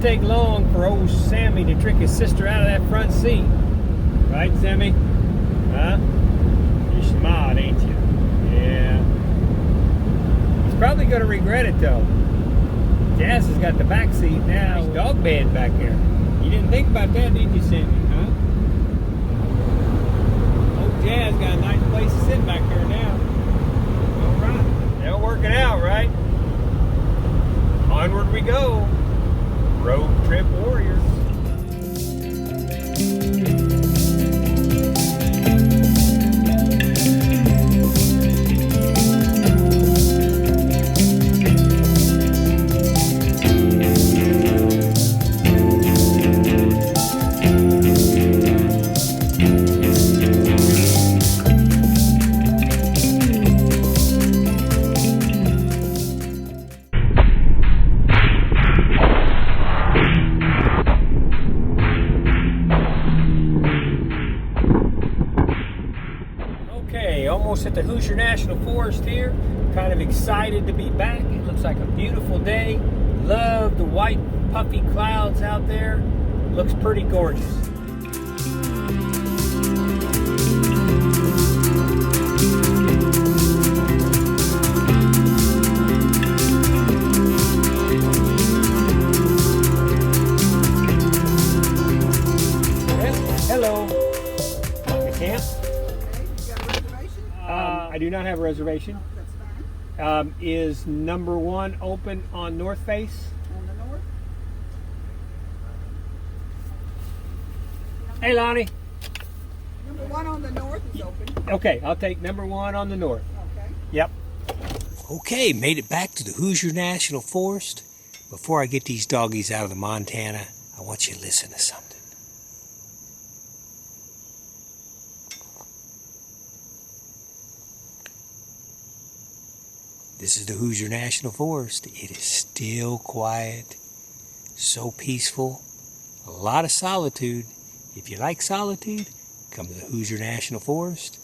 take long for old Sammy to trick his sister out of that front seat. Right, Sammy? Huh? You're smart, ain't you? Yeah. He's probably going to regret it, though. Jazz has got the back seat now. Nice dog bed back there. You didn't think about that, did you, Sammy? Huh? Old Jazz got a nice place to sit back there now. All right. They're working out, right? Onward we go. Road trip warriors. Almost at the Hoosier National Forest here. Kind of excited to be back. It looks like a beautiful day. Love the white puffy clouds out there. Looks pretty gorgeous. Hello. The camp? I do not have a reservation. That's fine. Is number 1 open on North Face? On the north? Hey, Lonnie. Number 1 on the north is open. Okay, I'll take number 1 on the north. Okay. Yep. Okay, made it back to the Hoosier National Forest. Before I get these doggies out of the Montana, I want you to listen to something. This is the Hoosier National Forest. It is still quiet, so peaceful, a lot of solitude. If you like solitude, come to the Hoosier National Forest,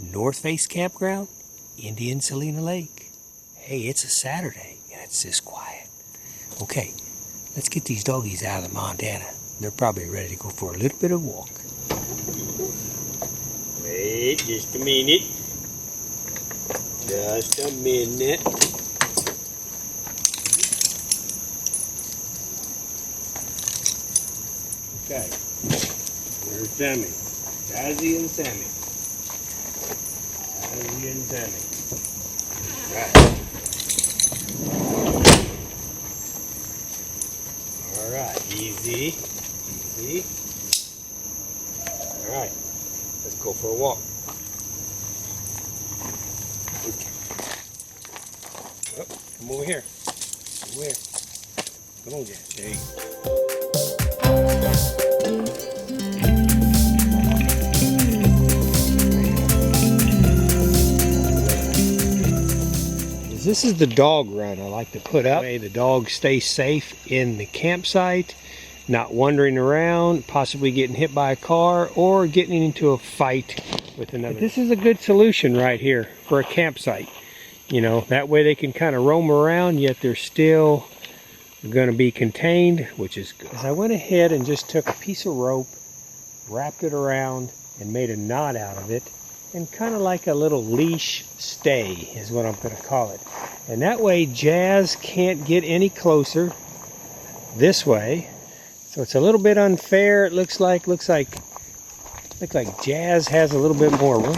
North Face Campground, Indian Salina Lake. Hey, it's a Saturday and it's this quiet. Okay, let's get these doggies out of the Montana. They're probably ready to go for a little bit of walk. Wait just a minute. Just a minute. Okay. Where's Sammy? Jazzy and Sammy. Jazzy and Sammy. Right. Alright, easy. Easy. Alright. Let's go for a walk. Oh, come over here. Come over here. Come on, Jack. There you go. This is the dog run I like to put up. The dogs stay safe in the campsite, not wandering around, possibly getting hit by a car or getting into a fight with another. But this is a good solution right here for a campsite. You know, that way they can kind of roam around, yet they're still going to be contained, which is good. As I went ahead and just took a piece of rope, wrapped it around, and made a knot out of it, and kind of like a little leash stay is what I'm going to call it. And that way Jazz can't get any closer this way. So it's a little bit unfair. It looks like Jazz has a little bit more room.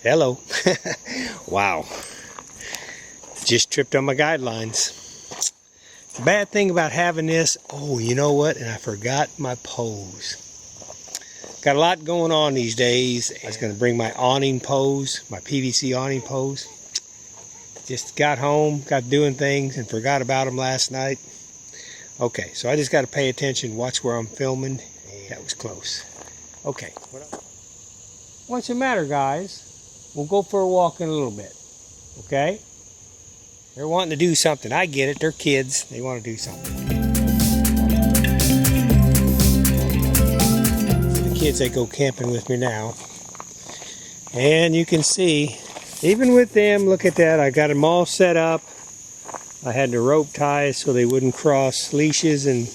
Hello. Wow. Just tripped on my guidelines. The bad thing about having this, oh, you know what? And I forgot my pose. Got a lot going on these days. I was going to bring my awning pose, my PVC awning pose. Just got home, got doing things, and forgot about them last night. Okay, so I just got to pay attention, watch where I'm filming. That was close. Okay. What's the matter, guys? We'll go for a walk in a little bit. Okay? They're wanting to do something. I get it. They're kids. They want to do something. The kids, they go camping with me now. And you can see Even with them, look at that. I got them all set up. I had the rope ties so they wouldn't cross leashes, and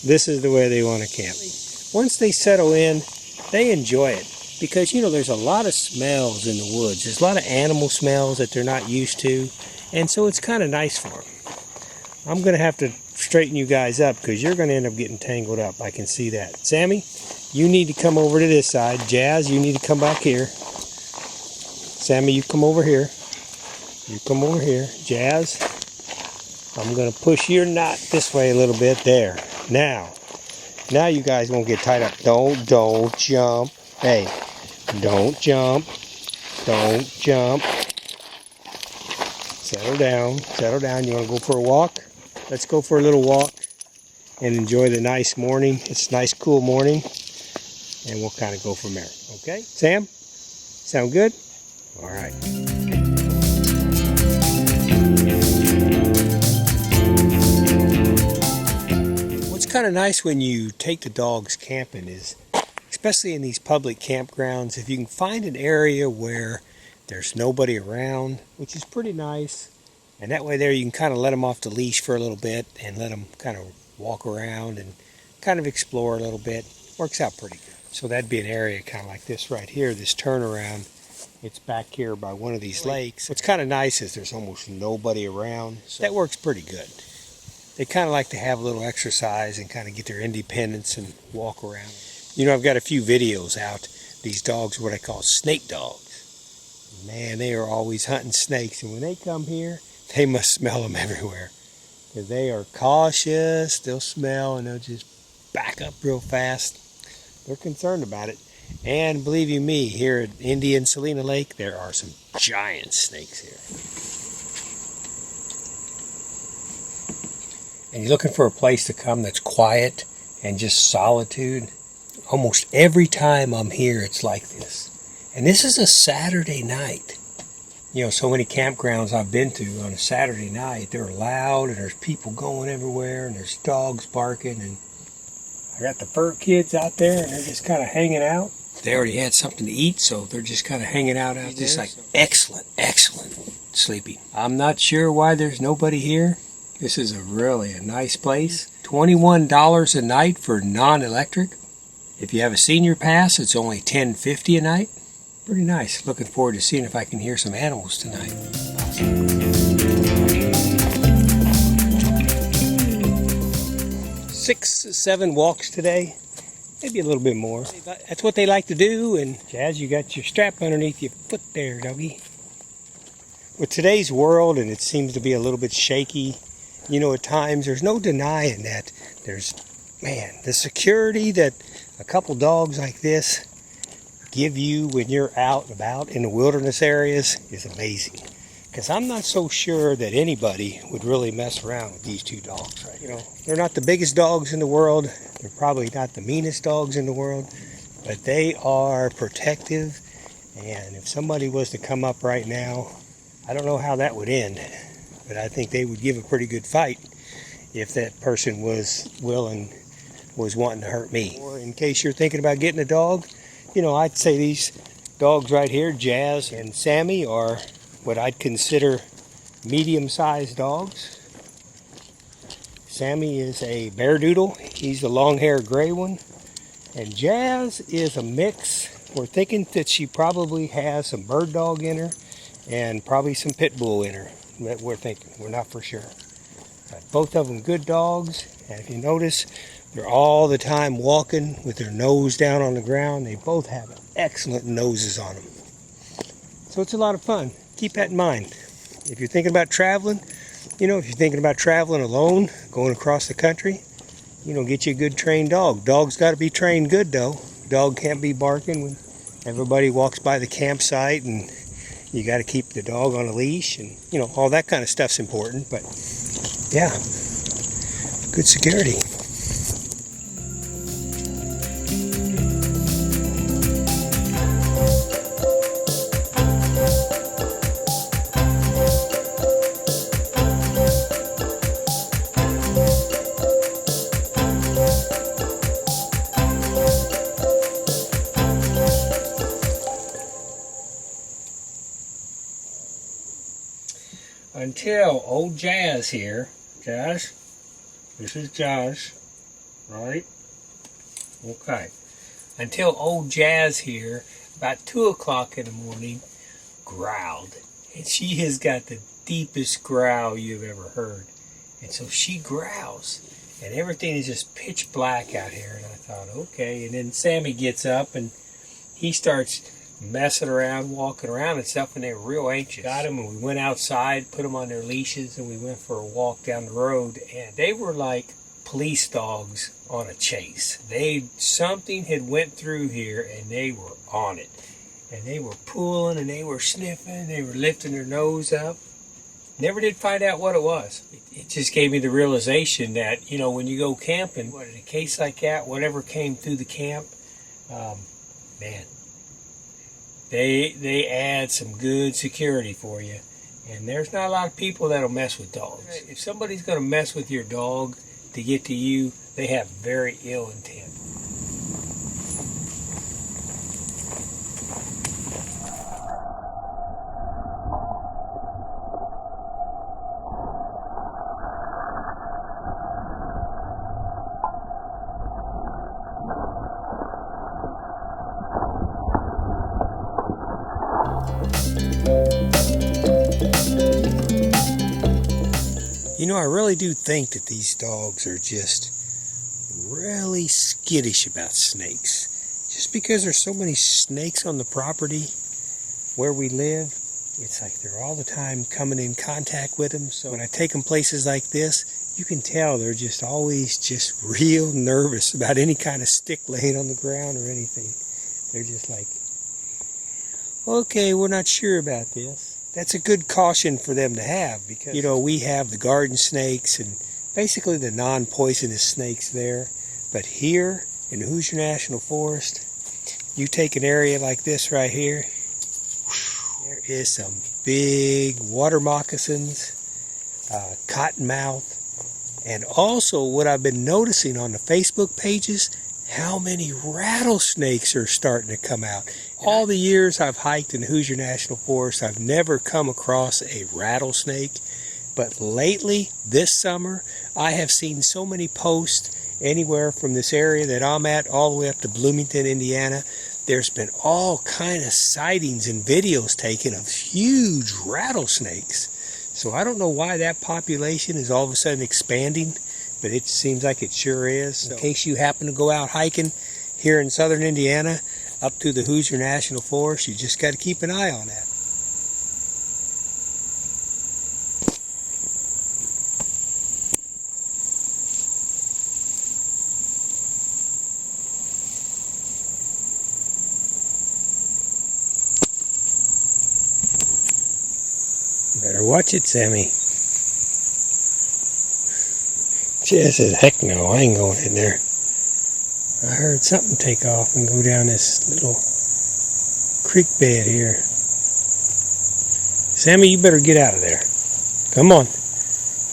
this is the way they want to camp. Once they settle in, they enjoy it because, you know, there's a lot of smells in the woods. There's a lot of animal smells that they're not used to, and so it's kind of nice for them. I'm going to have to straighten you guys up because you're going to end up getting tangled up. I can see that. Sammy, you need to come over to this side. Jazz, you need to come back here. Sammy, you come over here. You come over here. Jazz, I'm going to push your knot this way a little bit. There. Now you guys won't get tied up. Don't jump. Hey, don't jump. Don't jump. Settle down. Settle down. You want to go for a walk? Let's go for a little walk and enjoy the nice morning. It's a nice, cool morning, and we'll kind of go from there. Okay? Sam? Sound good? All right. What's kind of nice when you take the dogs camping is, especially in these public campgrounds, if you can find an area where there's nobody around, which is pretty nice, and that way there you can kind of let them off the leash for a little bit and let them kind of walk around and kind of explore a little bit. Works out pretty good. So that'd be an area kind of like this right here, this turnaround. It's back here by one of these lakes. What's kind of nice is there's almost nobody around. So that works pretty good. They kind of like to have a little exercise and kind of get their independence and walk around. You know, I've got a few videos out. These dogs are what I call snake dogs. Man, they are always hunting snakes. And when they come here, they must smell them everywhere. Because they are cautious. They'll smell and they'll just back up real fast. They're concerned about it. And believe you me, here at Indian Salina Lake, there are some giant snakes here. And you're looking for a place to come that's quiet and just solitude. Almost every time I'm here, it's like this. And this is a Saturday night. You know, so many campgrounds I've been to on a Saturday night, they're loud and there's people going everywhere and there's dogs barking. And I got the fur kids out there and they're just kind of hanging out. They already had something to eat, so they're just kind of hanging out there. Just like excellent sleeping. I'm not sure why there's nobody here. This is a nice place. $21 a night for non-electric. If you have a senior pass, it's only $10.50 a night. Pretty nice. Looking forward to seeing if I can hear some animals tonight. Awesome. 6-7 walks today. Maybe a little bit more. That's what they like to do. And Jazz, you got your strap underneath your foot there, doggy. With today's world, and it seems to be a little bit shaky, you know, at times, there's no denying that there's, man, the security that a couple dogs like this give you when you're out and about in the wilderness areas is amazing. Because I'm not so sure that anybody would really mess around with these two dogs, right? You know, they're not the biggest dogs in the world. They're probably not the meanest dogs in the world, but they are protective. And if somebody was to come up right now, I don't know how that would end, but I think they would give a pretty good fight if that person was wanting to hurt me. Or in case you're thinking about getting a dog, you know, I'd say these dogs right here, Jazz and Sammy, are what I'd consider medium-sized dogs. Sammy is a beardoodle. He's the long-haired gray one. And Jazz is a mix. We're thinking that she probably has some bird dog in her and probably some pit bull in her. We're thinking. We're not for sure. But both of them good dogs. And if you notice, they're all the time walking with their nose down on the ground. They both have excellent noses on them. So it's a lot of fun. Keep that in mind. If you're thinking about traveling, you know, if you're thinking about traveling alone, going across the country, you know, get you a good trained dog. Dog's got to be trained good, though. Dog can't be barking when everybody walks by the campsite, and you got to keep the dog on a leash, and, you know, all that kind of stuff's important. But, yeah, good security. until old Jazz here. Josh, this is Josh, right? Okay. Until old Jazz here, about 2 o'clock in the morning, growled. And she has got the deepest growl you've ever heard. And so she growls. And everything is just pitch black out here. And I thought, okay. And then Sammy gets up and he starts messing around, walking around and stuff. And they were real anxious. Got him and we went outside, put them on their leashes, and we went for a walk down the road. And they were like police dogs on a chase. Something had went through here and they were on it. And they were pulling and they were sniffing, they were lifting their nose up. Never did find out what it was. It just gave me the realization that, you know, when you go camping, in a case like that, whatever came through the camp, man, they add some good security for you. And there's not a lot of people that'll mess with dogs. If somebody's going to mess with your dog to get to you, they have very ill intent. You know, I really do think that these dogs are just really skittish about snakes. Just because there's so many snakes on the property where we live, it's like they're all the time coming in contact with them. So when I take them places like this, you can tell they're just always just real nervous about any kind of stick laying on the ground or anything. They're just like, okay, we're not sure about this. That's a good caution for them to have because, you know, we have the garden snakes and basically the non-poisonous snakes there. But here in the Hoosier National Forest, you take an area like this right here, there is some big water moccasins, cottonmouth, and also what I've been noticing on the Facebook pages, how many rattlesnakes are starting to come out. All the years I've hiked in the Hoosier National Forest, I've never come across a rattlesnake. But lately, this summer, I have seen so many posts anywhere from this area that I'm at all the way up to Bloomington, Indiana. There's been all kind of sightings and videos taken of huge rattlesnakes. So I don't know why that population is all of a sudden expanding, but it seems like it sure is. So in case you happen to go out hiking here in southern Indiana, up to the Hoosier National Forest, you just got to keep an eye on that. Better watch it, Sammy. Jess says, heck no, I ain't going in there. I heard something take off and go down this little creek bed here. Sammy, you better get out of there. Come on.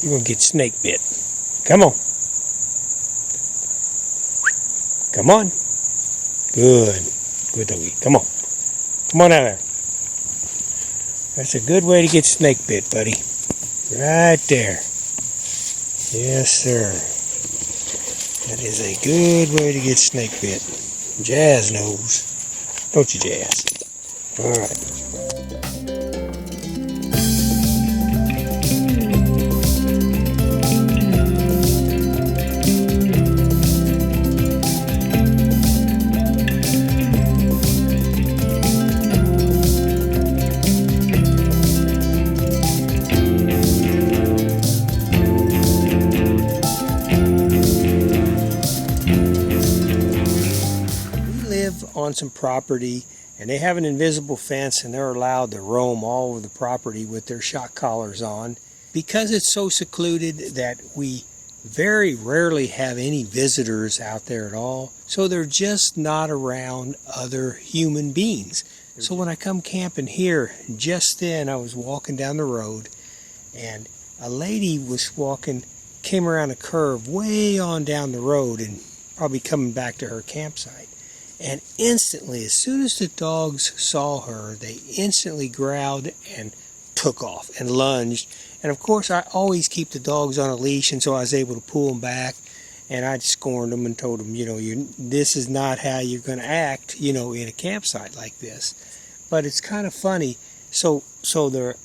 You're going to get snake bit. Come on. Come on. Good. Good doggy. Come on. Come on out of there. That's a good way to get snake bit, buddy. Right there. Yes, sir. That is a good way to get snake bit. Jazz knows. Don't you, Jazz? All right. On some property and they have an invisible fence and they're allowed to roam all over the property with their shock collars on because it's so secluded that we very rarely have any visitors out there at all, so they're just not around other human beings. So when I come camping here, just then I was walking down the road and a lady was came around a curve way on down the road and probably coming back to her campsite. And instantly, as soon as the dogs saw her, they instantly growled and took off and lunged And of course, I always keep the dogs on a leash, and so I was able to pull them back. And I scorned them and told them, this is not how you're going to act, in a campsite like this. But it's kind of funny. So they're,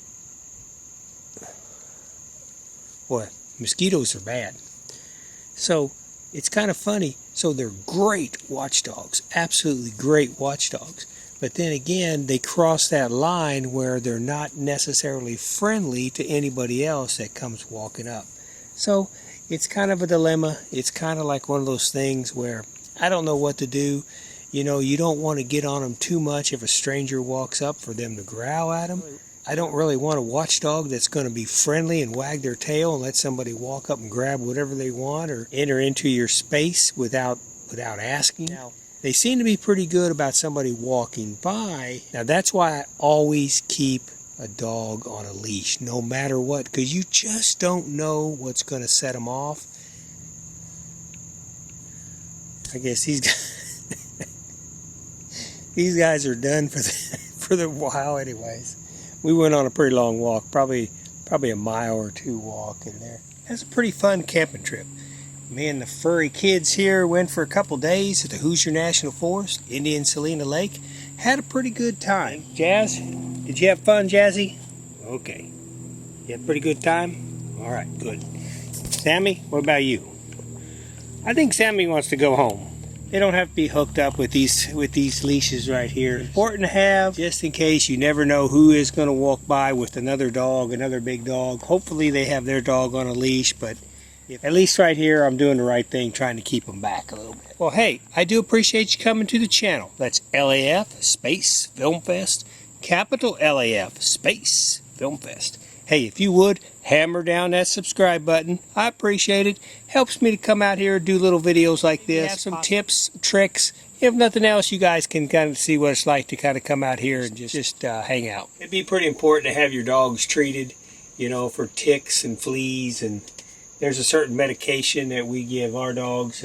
boy, mosquitoes are bad. So it's kind of funny. So they're great watchdogs, absolutely great watchdogs. But then again, they cross that line where they're not necessarily friendly to anybody else that comes walking up. So it's kind of a dilemma. It's kind of like one of those things where I don't know what to do. You don't want to get on them too much if a stranger walks up for them to growl at them. I don't really want a watchdog that's going to be friendly and wag their tail and let somebody walk up and grab whatever they want or enter into your space without asking. Now, they seem to be pretty good about somebody walking by. Now, that's why I always keep a dog on a leash, no matter what, because you just don't know what's going to set them off. I guess these guys are done for the while anyways. We went on a pretty long walk, probably a mile or two walk in there. That's a pretty fun camping trip. Me and the furry kids here went for a couple days at the Hoosier National Forest, Indian Salina Lake. Had a pretty good time. Jazz, did you have fun, Jazzy? Okay. You had a pretty good time? All right, good. Sammy, what about you? I think Sammy wants to go home. They don't have to be hooked up with these leashes right here. Important to have, just in case you never know who is going to walk by with another dog, another big dog. Hopefully they have their dog on a leash, but at least right here I'm doing the right thing, trying to keep them back a little bit. Well, hey, I do appreciate you coming to the channel. That's LAF Space Film Fest, capital LAF Space Film Fest. Hey, if you would, hammer down that subscribe button. I appreciate it. Helps me to come out here and do little videos like this. Have some tips, tricks. If nothing else, you guys can kind of see what it's like to kind of come out here and just hang out. It'd be pretty important to have your dogs treated, for ticks and fleas. And there's a certain medication that we give our dogs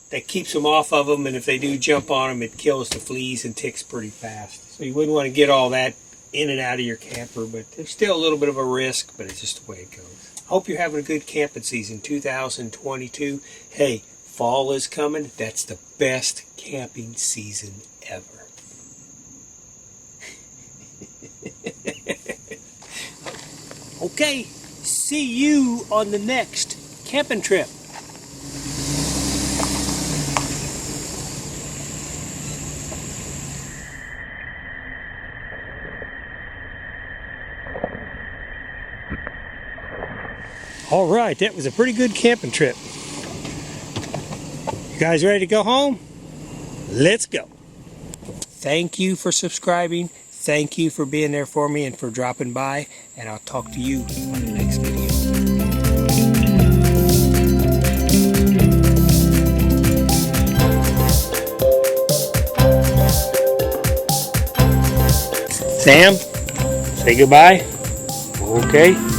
that keeps them off of them. And if they do jump on them, it kills the fleas and ticks pretty fast. So you wouldn't want to get all that in and out of your camper, but there's still a little bit of a risk, but it's just the way it goes. Hope you're having a good camping season 2022. Hey, fall is coming. That's the best camping season ever. Okay, see you on the next camping trip. All right, that was a pretty good camping trip. You guys ready to go home? Let's go. Thank you for subscribing. Thank you for being there for me and for dropping by. And I'll talk to you on the next video. Sam, say goodbye. Okay.